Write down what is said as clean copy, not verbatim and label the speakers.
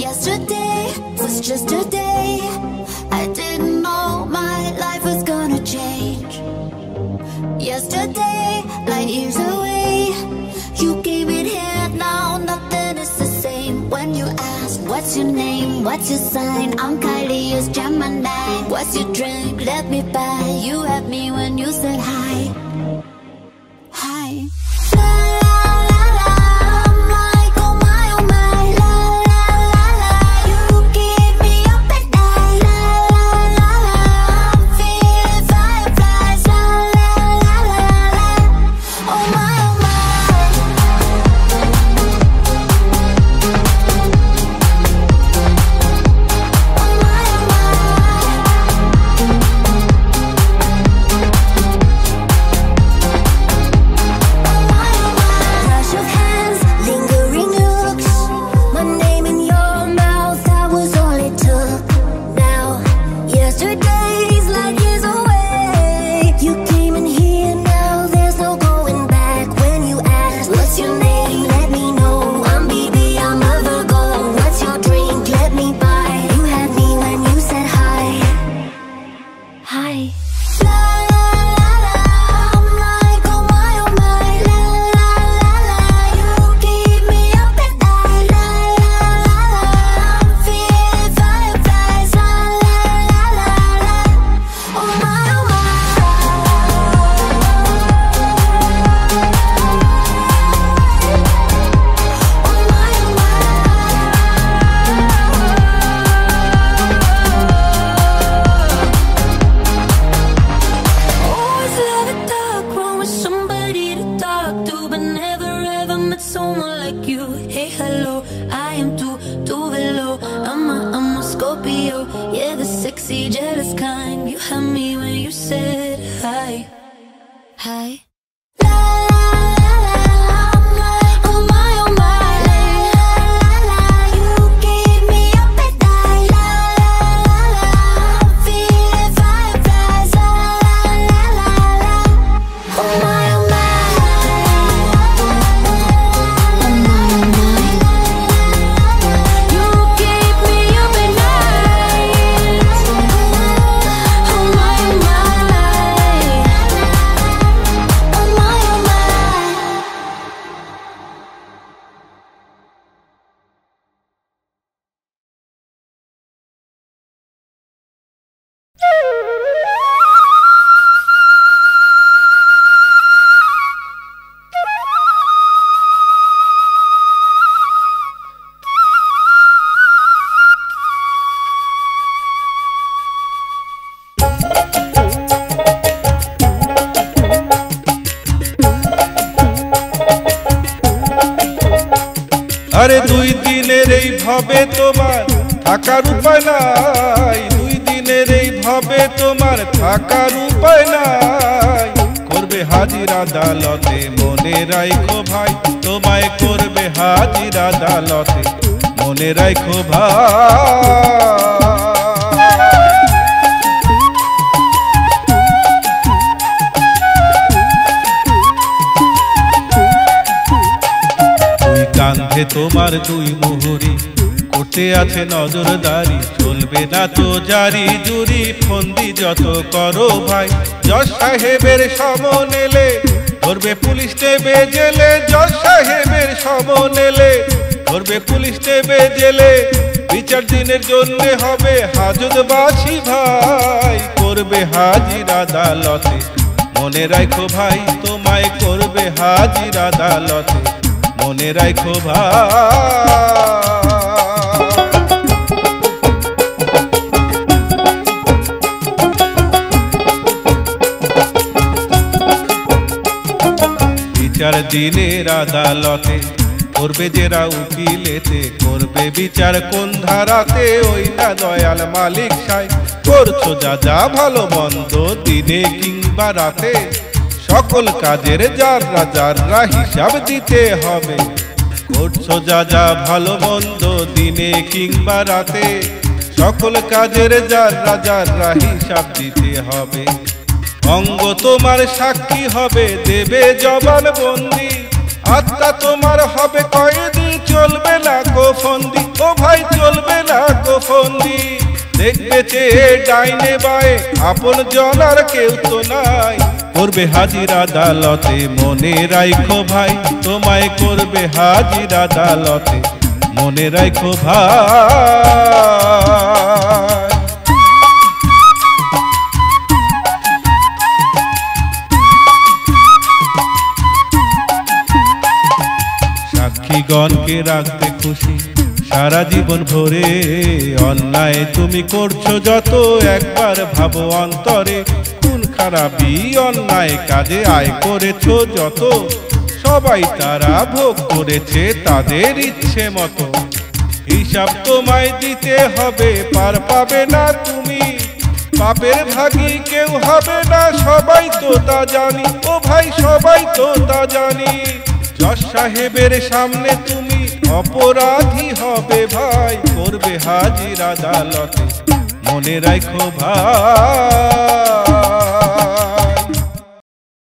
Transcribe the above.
Speaker 1: Yesterday was just a day. I didn't know my life was gonna change. Yesterday, light years away. You gave it here, now nothing is the same. When you ask, what's your name, what's your sign? I'm Kylie, it's Gemini. What's your drink, let me buy. You had me when you said hi. Hi.
Speaker 2: আরে দুই দিনের এই ভাবে তোমার থাকার উপায় নাই, দুই দিনের এই ভাবে তোমার থাকার উপায় নাই। করবে হাজির আদালতে মনে রাখো ভাই, তোমায় করবে হাজির আদালতে মনে রাখো ভাই। কাঁধে তোমার দুই মুহুরি করতে আছে নজরদারি, চলবে না তো জারি জুরি ফন্দি যত করো ভাই। জজ সাহেবের সমন এলে ধরবে পুলিশ নেবে জেলে, জজ সাহেবের সমন এলে ধরবে পুলিশ নেবে জেলে। বিচার দিনের জন্য হবে হাজতবাসী ভাই, করবে হাজির আদালতে মনে রাখো ভাই, তোমায় করবে হাজির আদালতে মনে রাখো ভাই। বিচার দিনের আদালতে করবে যেরা উকিলেতে, করবে বিচার কোন ধারাতে ওই না দয়াল মালিক সাহেব। করছো যা যা ভালো মন্দ দিনে কিংবা রাতে, সকল কাজের যাররা যাররা হিসাব দিতে হবে। করছো যা যা ভালো মন্দ দিনে কিংবা রাতে, সকল কাজের যাররা যাররা হিসাব দিতে হবে। অঙ্গ তোমার সাক্ষী হবে দেবে জবানবন্দি, আত্মা তোমার হবে কয়েদি চলবে না গোফন্দি। ও ও ভাই চলবে না গো ফন্দি। দেখবে চেয়ে ডাইনে বায়ে আপন জন আর কেউ তো নাই, করবে হাজির আদালতে মনে রাখো ভাই, তোমায় করবে হাজির আদালতে মনে রাখো ভাই। সাক্ষীগণকে রাখতে খুশি সারা জীবন ভরে, অন্যায় তুমি করছো যত একবার ভাবো অন্তরে, খুন খারাপি অন্যায় কাজে আয় করেছো যত, সবাই তারা ভোগ করেছে তাদের ইচ্ছে মতো, হিসাব তোমায় দিতে হবে পার পাবে না তুমি, পাপের ভাগী কেউ হবে না সবাই তো তা জানি, ও ভাই সবাই তো তা জানি। জজ সাহেবের সামনে তুমি অপরাধী হবে ভাই, করবে হাজির আদালতে মনে রাখো ভাই।